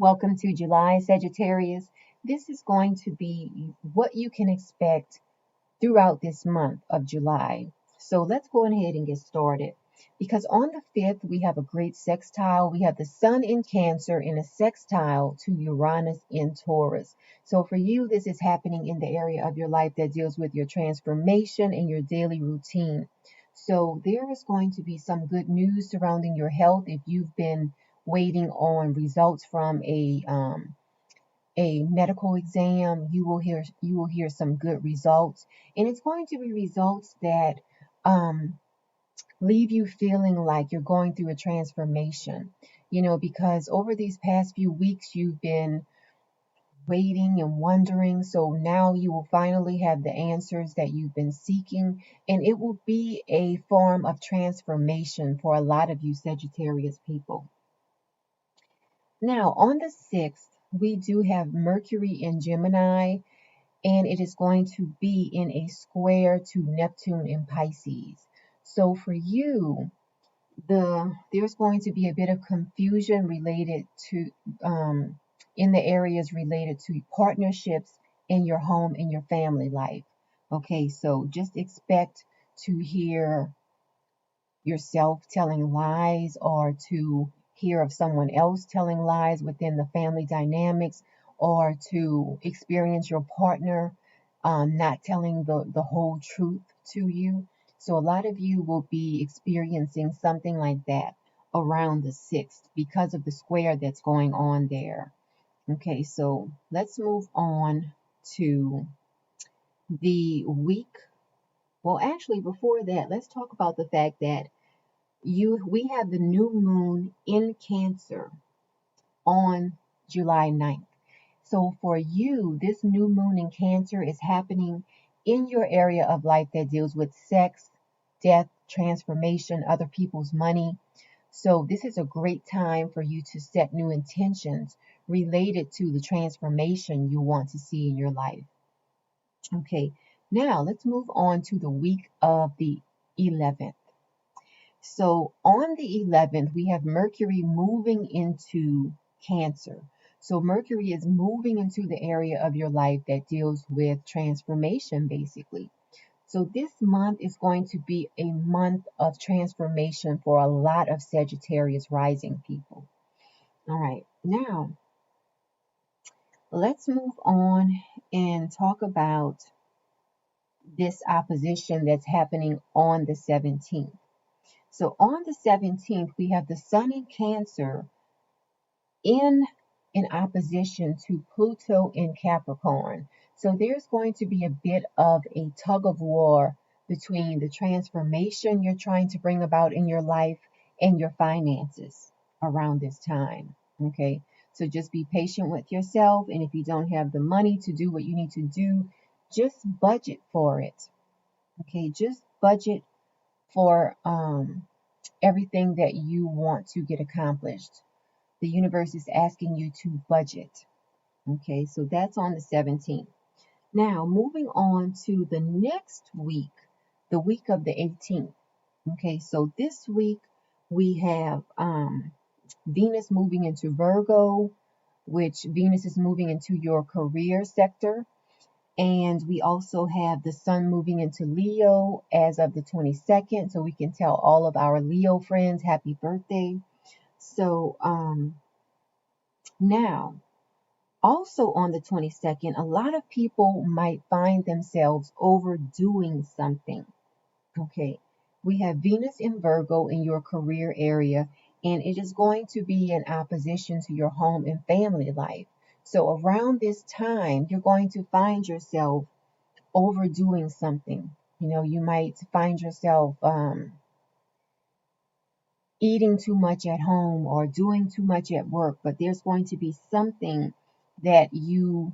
Welcome to July, Sagittarius. This is going to be what you can expect throughout this month of July. So let's go ahead and get started. Because on the 5th, we have a great sextile. We have the Sun in Cancer in a sextile to Uranus in Taurus. So for you, this is happening in the area of your life that deals with your transformation and your daily routine. So there is going to be some good news surrounding your health if you've been waiting on results from a medical exam. You will hear some good results, and it's going to be results that um, leave you feeling like you're going through a transformation. Because over these past few weeks you've been waiting and wondering. So now you will finally have the answers that you've been seeking, and it will be a form of transformation for a lot of you Sagittarius people. Now, on the 6th, we do have Mercury in Gemini, and it is going to be in a square to Neptune in Pisces. So for you, there's going to be a bit of confusion related to in the areas related to partnerships in your home and your family life. Okay, so just expect to hear yourself telling lies or to hear of someone else telling lies within the family dynamics, or to experience your partner not telling the whole truth to you. So a lot of you will be experiencing something like that around the 6th because of the square that's going on there. Okay, so let's move on to the week. Well, actually, before that, let's talk about the fact that we have the new moon in Cancer on July 9th. So for you, this new moon in Cancer is happening in your area of life that deals with sex, death, transformation, other people's money. So this is a great time for you to set new intentions related to the transformation you want to see in your life. Okay, now let's move on to the week of the 11th. So on the 11th, we have Mercury moving into Cancer. So Mercury is moving into the area of your life that deals with transformation, basically. So this month is going to be a month of transformation for a lot of Sagittarius rising people. All right, now let's move on and talk about this opposition that's happening on the 17th. So on the 17th, we have the Sun in Cancer in opposition to Pluto in Capricorn. So there's going to be a bit of a tug of war between the transformation you're trying to bring about in your life and your finances around this time. Okay, so just be patient with yourself, and if you don't have the money to do what you need to do, just budget for it. Okay, just budget for everything that you want to get accomplished. The universe is asking you to budget. Okay, so that's on the 17th. Now, moving on to the next week, the week of the 18th. Okay, so this week we have Venus moving into Virgo, which Venus is moving into your career sector. And we also have the Sun moving into Leo as of the 22nd. So we can tell all of our Leo friends happy birthday. So now, also on the 22nd, a lot of people might find themselves overdoing something. Okay, we have Venus in Virgo in your career area, and it is going to be in opposition to your home and family life. So around this time, you're going to find yourself overdoing something. You might find yourself eating too much at home or doing too much at work, but there's going to be something that you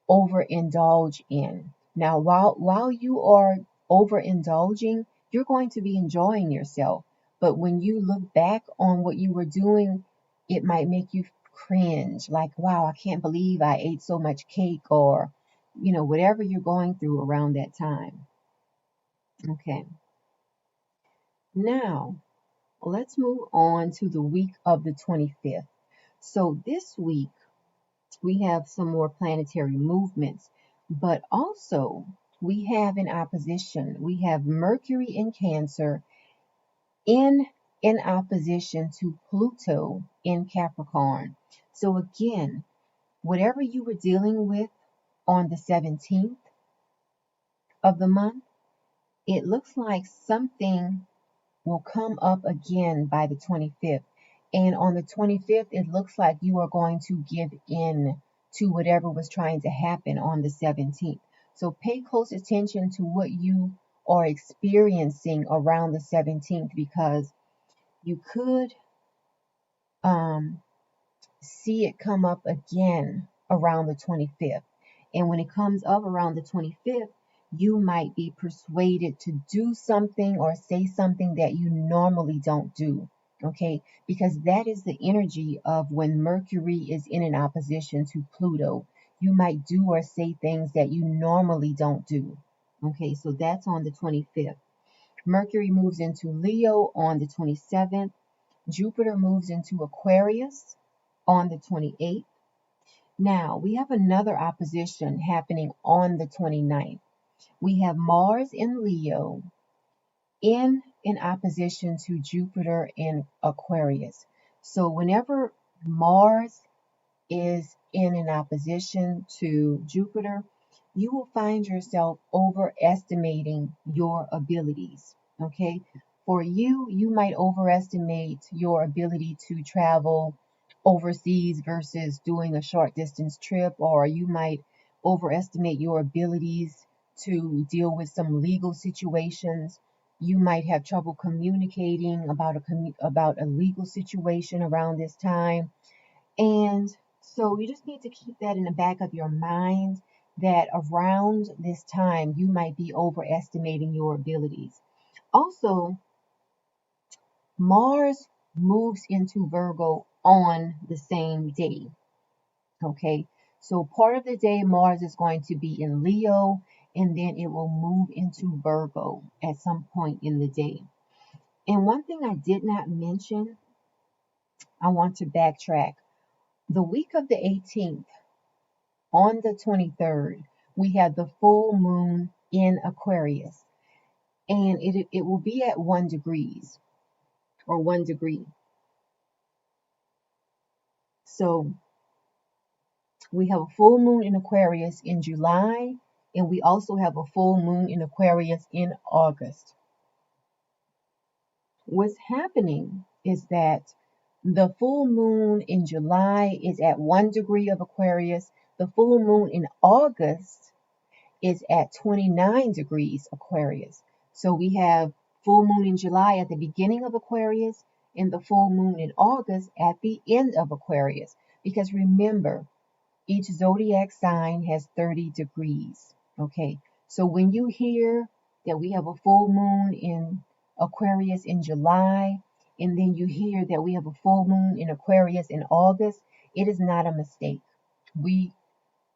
overindulge in. Now, while you are overindulging, you're going to be enjoying yourself. But when you look back on what you were doing, it might make you cringe, like, wow, I can't believe I ate so much cake, or, whatever you're going through around that time. Okay. Now, let's move on to the week of the 25th. So this week, We have some more planetary movements, but also we have in opposition, we have Mercury in Cancer in opposition to Pluto in Capricorn. So again, whatever you were dealing with on the 17th of the month, it looks like something will come up again by the 25th. And on the 25th, it looks like you are going to give in to whatever was trying to happen on the 17th. So pay close attention to what you are experiencing around the 17th, because you could um, see it come up again around the 25th. And when it comes up around the 25th, you might be persuaded to do something or say something that you normally don't do. Okay, because that is the energy of when Mercury is in an opposition to Pluto. You might do or say things that you normally don't do. Okay, so that's on the 25th. Mercury moves into Leo on the 27th. Jupiter moves into Aquarius on the 28th. Now, we have another opposition happening on the 29th. We have Mars in Leo in opposition to Jupiter in Aquarius. So whenever Mars is in an opposition to Jupiter, you will find yourself overestimating your abilities. Okay? For you, you might overestimate your ability to travel overseas versus doing a short distance trip, or you might overestimate your abilities to deal with some legal situations. You might have trouble communicating about a legal situation around this time. And so you just need to keep that in the back of your mind, that around this time you might be overestimating your abilities. Also, Mars moves into Virgo on the same day. Okay, so part of the day Mars is going to be in Leo, and then it will move into Virgo at some point in the day. And one thing I did not mention, I want to backtrack. The week of the 18th, on the 23rd, we have the full moon in Aquarius, and it will be at 1 degrees or 1 degree. So we have a full moon in Aquarius in July, and we also have a full moon in Aquarius in August. What's happening is that the full moon in July is at 1 degree of Aquarius. The full moon in August is at 29 degrees Aquarius. So we have full moon in July at the beginning of Aquarius and the full moon in August at the end of Aquarius. Because remember, each zodiac sign has 30 degrees. Okay, so when you hear that we have a full moon in Aquarius in July, and then you hear that we have a full moon in Aquarius in August, it is not a mistake.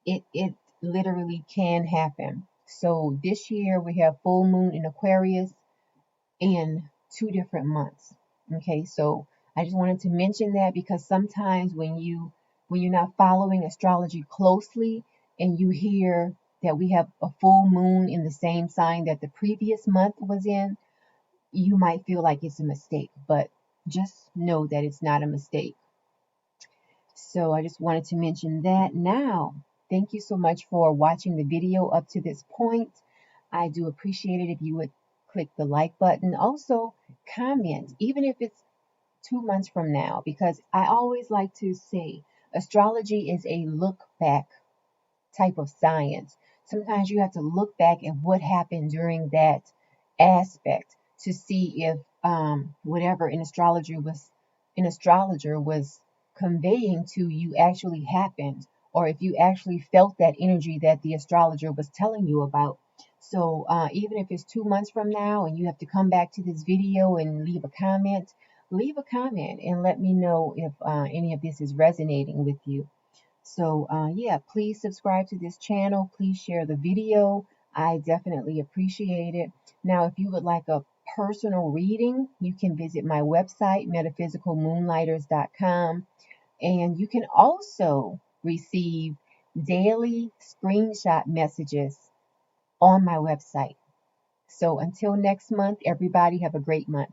It literally can happen. So this year we have full moon in Aquarius in 2 different months. Okay, so I just wanted to mention that, because sometimes when you're not following astrology closely and you hear that we have a full moon in the same sign that the previous month was in, you might feel like it's a mistake, but just know that it's not a mistake. So I just wanted to mention that. Now, thank you so much for watching the video up to this point. I do appreciate it if you would click the like button. Also, comment, even if it's 2 months from now, because I always like to say astrology is a look back type of science. Sometimes you have to look back at what happened during that aspect to see if whatever an astrologer was conveying to you actually happened, or if you actually felt that energy that the astrologer was telling you about. So even if it's 2 months from now and you have to come back to this video and leave a comment and let me know if any of this is resonating with you. So yeah, please subscribe to this channel. Please share the video. I definitely appreciate it. Now, if you would like a personal reading, you can visit my website, metaphysicalmoonlighters.com. And you can also receive daily screenshot messages on my website. So until next month, everybody have a great month.